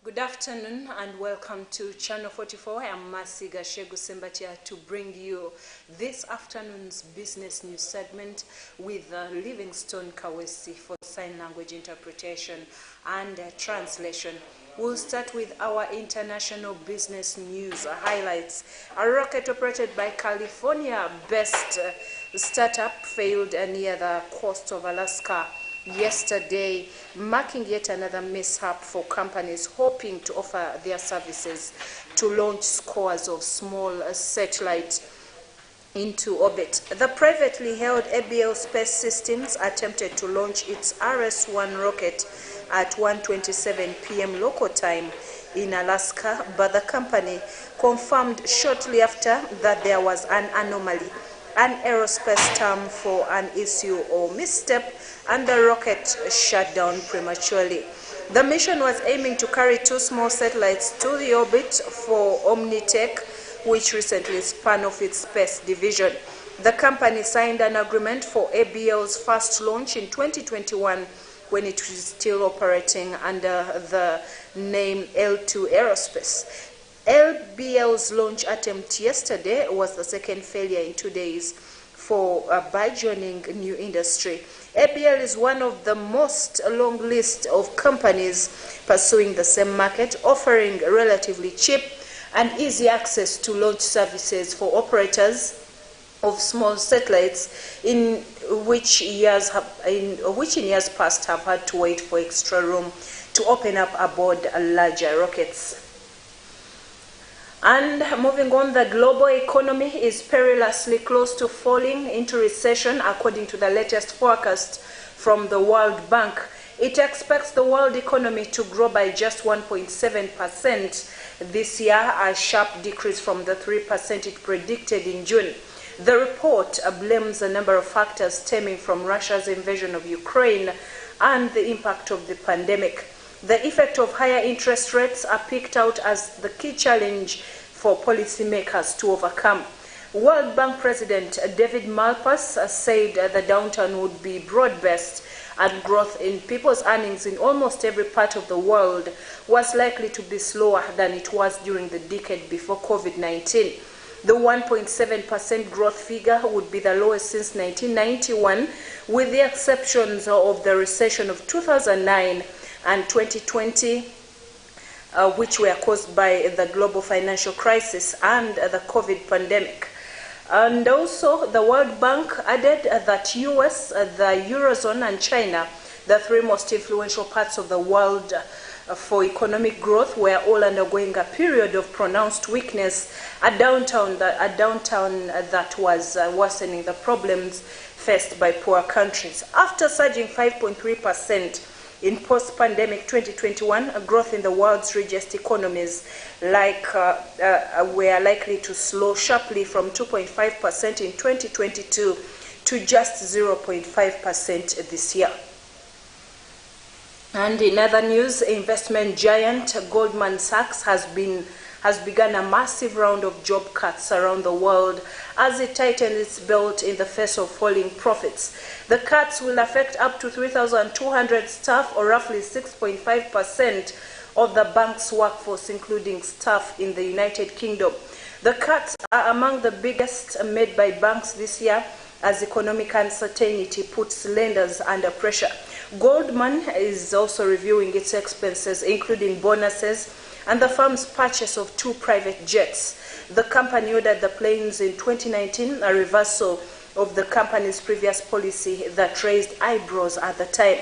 Good afternoon and welcome to Channel 44. I am Masi Gashegu Sembatia to bring you this afternoon's business news segment with Livingstone Kawesi for sign language interpretation and translation. We'll start with our international business news highlights. A rocket operated by California-based startup failed near the coast of Alaska yesterday, marking yet another mishap for companies hoping to offer their services to launch scores of small satellites into orbit. The privately held ABL Space Systems attempted to launch its RS-1 rocket at 1:27 p.m. local time in Alaska, but the company confirmed shortly after that there was an anomaly, an aerospace term for an issue or misstep, and the rocket shut down prematurely. The mission was aiming to carry two small satellites to the orbit for Omnitech, which recently spun off its space division. The company signed an agreement for ABL's first launch in 2021 when it was still operating under the name L2 Aerospace. ABL's launch attempt yesterday was the second failure in 2 days for a burgeoning new industry. ABL is one of the most long list of companies pursuing the same market, offering relatively cheap and easy access to launch services for operators of small satellites, in which in years past have had to wait for extra room to open up aboard larger rockets. And moving on, the global economy is perilously close to falling into recession, according to the latest forecast from the World Bank. It expects the world economy to grow by just 1.7% this year, a sharp decrease from the 3% it predicted in June. The report blames a number of factors stemming from Russia's invasion of Ukraine and the impact of the pandemic. The effect of higher interest rates are picked out as the key challenge for policymakers to overcome. World Bank President David Malpass said the downturn would be broad-based and growth in people's earnings in almost every part of the world was likely to be slower than it was during the decade before COVID-19. The 1.7% growth figure would be the lowest since 1991, with the exceptions of the recession of 2009 and 2020, which were caused by the global financial crisis and the COVID pandemic. And also, the World Bank added that US, the Eurozone, and China, the three most influential parts of the world for economic growth, were all undergoing a period of pronounced weakness, a downturn that was worsening the problems faced by poor countries. After surging 5.3% in post-pandemic 2021, growth in the world's richest economies were likely to slow sharply from 2.5% in 2022 to just 0.5% this year. And in other news, investment giant Goldman Sachs has begun a massive round of job cuts around the world as it tightens its belt in the face of falling profits. The cuts will affect up to 3,200 staff, or roughly 6.5% of the bank's workforce, including staff in the United Kingdom. The cuts are among the biggest made by banks this year, as economic uncertainty puts lenders under pressure. Goldman is also reviewing its expenses, including bonuses and the firm's purchase of 2 private jets. The company ordered the planes in 2019, a reversal of the company's previous policy that raised eyebrows at the time.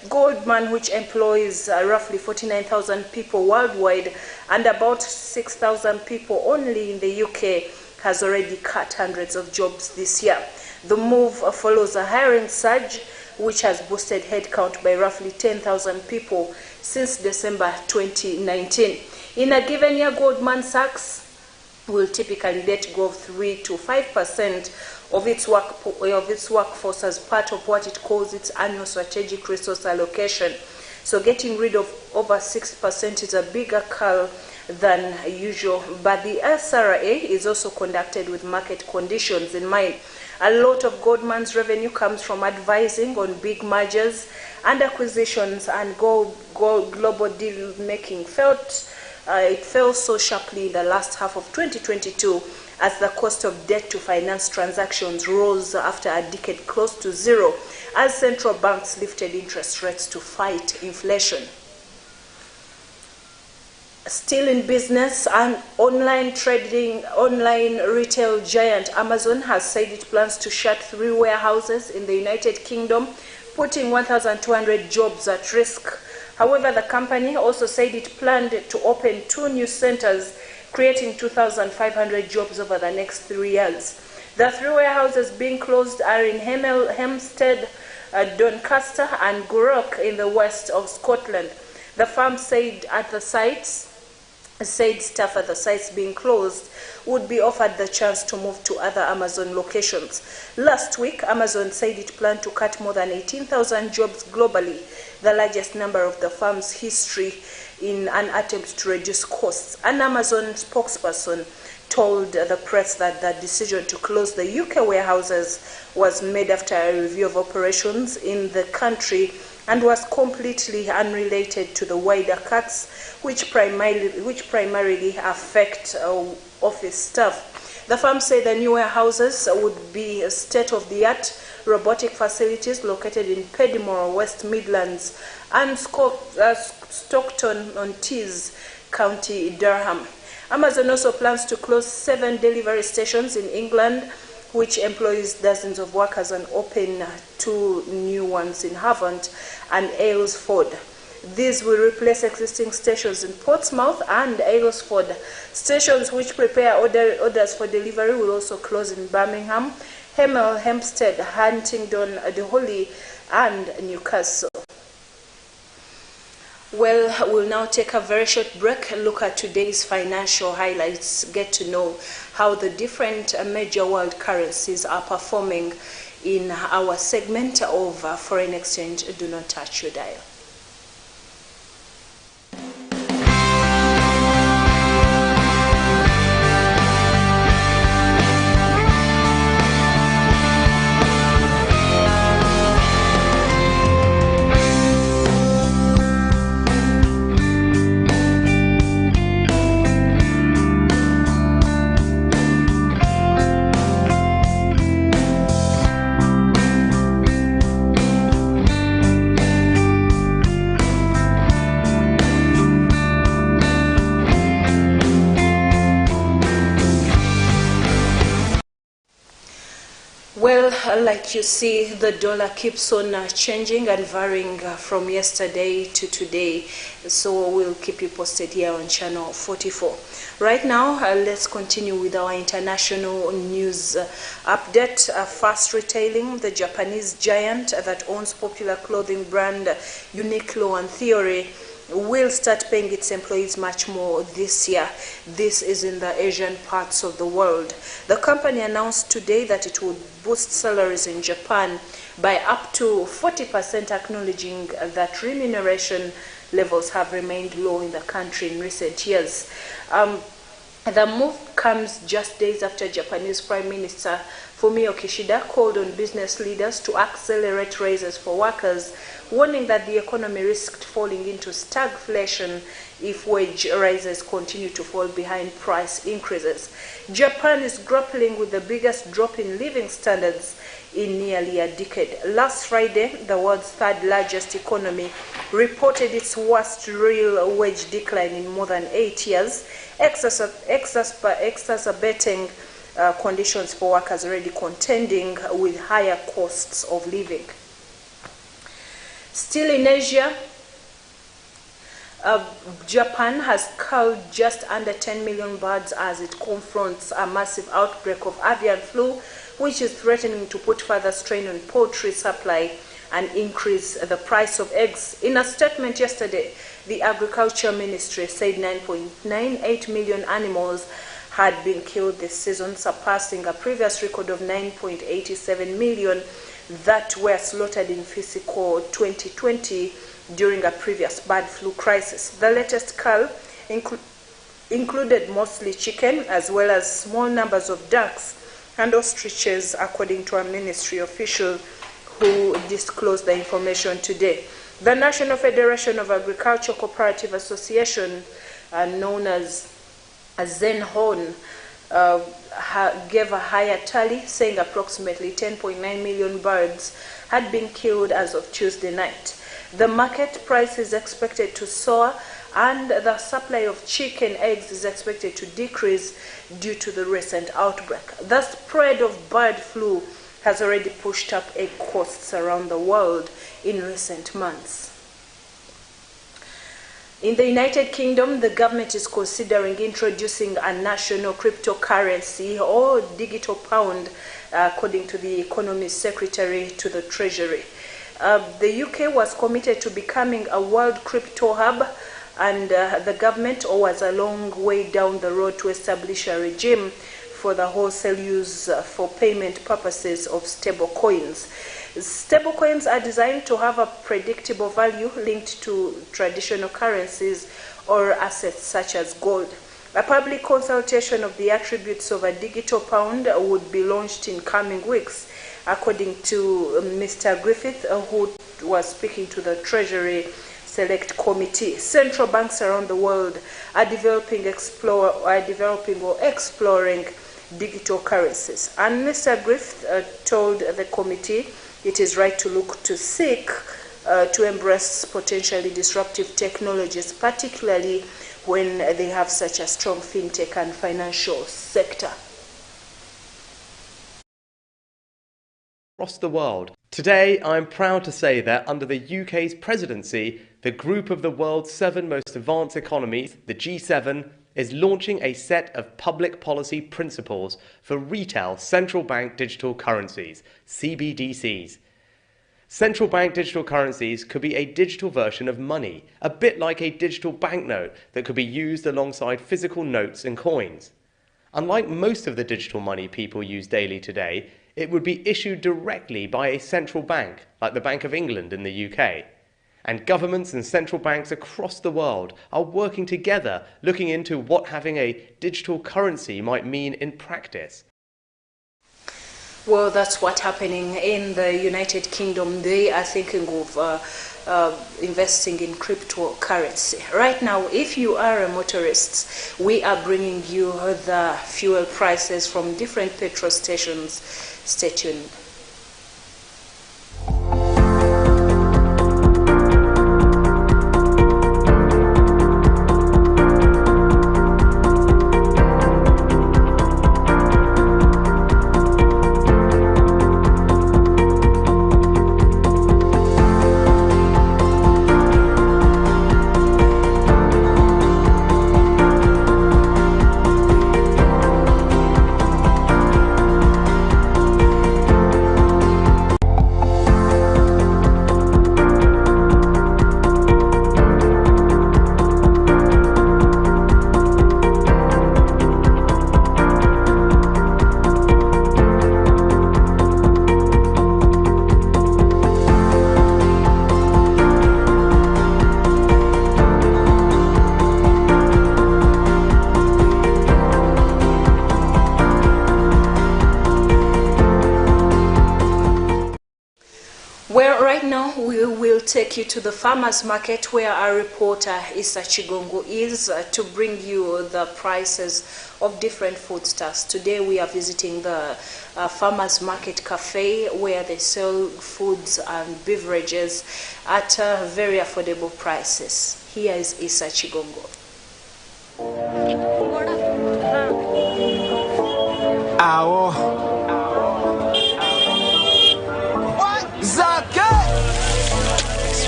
Goldman, which employs roughly 49,000 people worldwide and about 6,000 people only in the UK, has already cut hundreds of jobs this year. The move follows a hiring surge which has boosted headcount by roughly 10,000 people since December 2019. In a given year, Goldman Sachs will typically let go of 3 to 5% of its workforce as part of what it calls its annual strategic resource allocation. So getting rid of over 6% is a bigger call than usual, but the SRA is also conducted with market conditions in mind. A lot of Goldman's revenue comes from advising on big mergers and acquisitions, and global deal making it fell so sharply in the last half of 2022 as the cost of debt to finance transactions rose after a decade close to zero, as central banks lifted interest rates to fight inflation. Still in business, an online retail giant Amazon has said it plans to shut 3 warehouses in the United Kingdom, putting 1,200 jobs at risk. However, the company also said it planned to open 2 new centers, creating 2,500 jobs over the next 3 years. The 3 warehouses being closed are in Hempstead, Doncaster, and Gourock in the west of Scotland. The firm said staff at the sites being closed would be offered the chance to move to other Amazon locations. Last week, Amazon said it planned to cut more than 18,000 jobs globally, the largest number of the firm's history, in an attempt to reduce costs. An Amazon spokesperson told the press that the decision to close the UK warehouses was made after a review of operations in the country and was completely unrelated to the wider cuts, which primarily affect office staff. The firm said the new warehouses would be state-of-the-art robotic facilities located in Pedimore, West Midlands, and Stockton-on-Tees, County Durham. Amazon also plans to close 7 delivery stations in England, which employs dozens of workers, and open 2 new ones in Havant and Aylesford. These will replace existing stations in Portsmouth and Aylesford. Stations which prepare orders for delivery will also close in Birmingham, Hemel Hempstead, Huntingdon, De Holy, and Newcastle. Well, we'll now take a very short break, look at today's financial highlights, get to know how the different major world currencies are performing in our segment of foreign exchange. Do not touch your dial. Well, like you see, the dollar keeps on changing and varying from yesterday to today. So we'll keep you posted here on Channel 44. Right now, let's continue with our international news update. Fast Retailing, the Japanese giant that owns popular clothing brand Uniqlo and Theory, will start paying its employees much more this year. This is in the Asian parts of the world. The company announced today that it would boost salaries in Japan by up to 40%, acknowledging that remuneration levels have remained low in the country in recent years. The move comes just days after Japanese Prime Minister Fumio Kishida called on business leaders to accelerate raises for workers, warning that the economy risked falling into stagflation if wage rises continue to fall behind price increases. Japan is grappling with the biggest drop in living standards in nearly a decade. Last Friday, the world's third largest economy reported its worst real wage decline in more than 8 years, exacerbating conditions for workers already contending with higher costs of living. Still in Asia, Japan has culled just under 10 million birds as it confronts a massive outbreak of avian flu, which is threatening to put further strain on poultry supply and increase the price of eggs. In a statement yesterday, the Agriculture Ministry said 9.98 million animals had been killed this season, surpassing a previous record of 9.87 million that were slaughtered in fiscal 2020 during a previous bird flu crisis. The latest cull included mostly chicken as well as small numbers of ducks, and ostriches, according to a ministry official who disclosed the information today. The National Federation of Agriculture Cooperative Association, known as ZENHON, gave a higher tally, saying approximately 10.9 million birds had been killed as of Tuesday night. The market price is expected to soar, and the supply of chicken eggs is expected to decrease due to the recent outbreak. The spread of bird flu has already pushed up egg costs around the world in recent months. In the United Kingdom, the government is considering introducing a national cryptocurrency or digital pound, according to the Economy Secretary to the Treasury. The UK was committed to becoming a world crypto hub, and the government was a long way down the road to establish a regime for the wholesale use for payment purposes of stable coins. Stable coins are designed to have a predictable value linked to traditional currencies or assets such as gold. A public consultation of the attributes of a digital pound would be launched in coming weeks, according to Mr. Griffith, who was speaking to the Treasury Select Committee. Central banks around the world are developing or exploring digital currencies. And Mr. Griffith told the committee it is right to look to seek to embrace potentially disruptive technologies, particularly when they have such a strong fintech and financial sector. Across the world. Today, I'm proud to say that under the UK's presidency, the group of the world's 7 most advanced economies, the G7, is launching a set of public policy principles for retail central bank digital currencies, CBDCs. Central bank digital currencies could be a digital version of money, a bit like a digital banknote that could be used alongside physical notes and coins. Unlike most of the digital money people use daily today, it would be issued directly by a central bank, like the Bank of England in the UK. And governments and central banks across the world are working together, looking into what having a digital currency might mean in practice. Well, that's what's happening in the United Kingdom. They are thinking of investing in cryptocurrency. Right now, if you are a motorist, we are bringing you the fuel prices from different petrol stations. Stay tuned. Well, right now we will take you to the farmers market where our reporter Issa Chigongo is to bring you the prices of different foodstuffs. Today we are visiting the farmers market cafe where they sell foods and beverages at very affordable prices. Here is Issa Chigongo.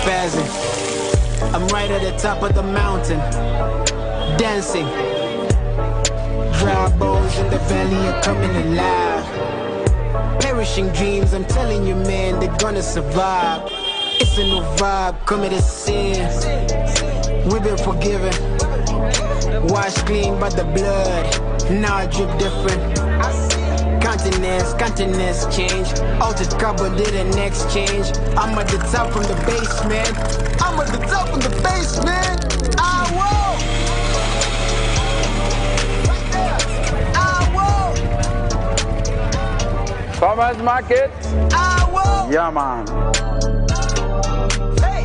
Spazzing. I'm right at the top of the mountain, dancing. Dry bones in the valley are coming alive. Perishing dreams, I'm telling you, man, they're gonna survive. It's a new vibe, committed sin. We've been forgiven, washed clean by the blood. Now I drip different. Continents change. Altered carbon did an exchange. I'm at the top from the basement. I'm at the top from the basement. I whoa. Right there. I whoa. Farmers market. Yeah, man. Hey.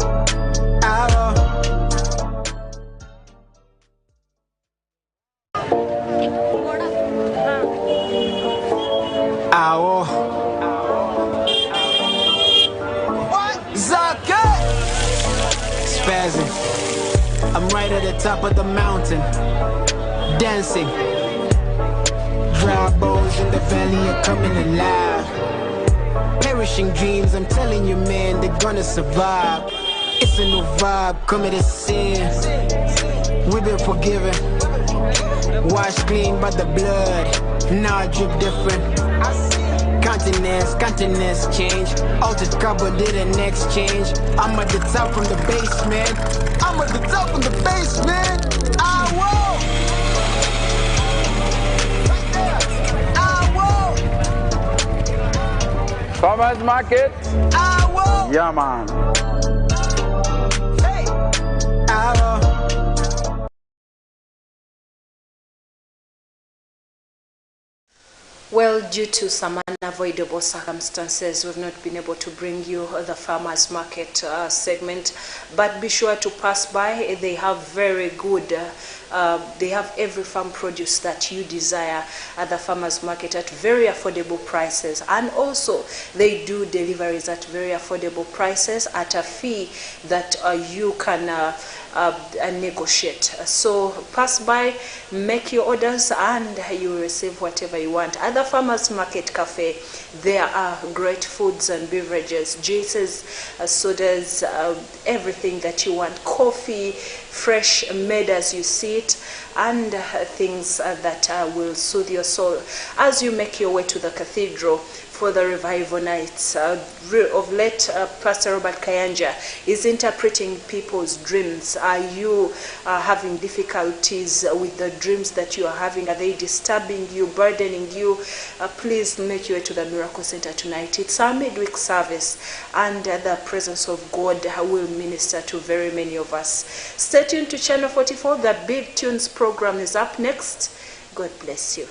What? Zaka! Spazzing. I'm right at the top of the mountain, dancing. Dry bones in the valley are coming alive. Perishing dreams, I'm telling you, man, they're gonna survive. It's a new vibe, committed sin. We've been forgiven, washed clean by the blood. Now I drip different. Continents change. Altered carbon did an exchange. I'm at the top from the basement. I'm at the top from the basement. Farmers market. Yeah, man. Hey. Well, due to some unavoidable circumstances, we've not been able to bring you the farmers market segment, but be sure to pass by. They have very good they have every farm produce that you desire at the farmers market at very affordable prices, and also they do deliveries at very affordable prices at a fee that you can negotiate. So pass by, make your orders, and you will receive whatever you want. At the farmers market cafe, there are great foods and beverages, juices, sodas, everything that you want, coffee, fresh made as you see it, and things that will soothe your soul as you make your way to the cathedral for the revival nights. Of late, Pastor Robert Kayanja is interpreting people's dreams. Are you having difficulties with the dreams that you are having? Are they disturbing you, burdening you? Please make your way to the Miracle Center tonight. It's our midweek service, and the presence of God will minister to very many of us. Stay tuned to Channel 44. The Big Tunes program is up next. God bless you.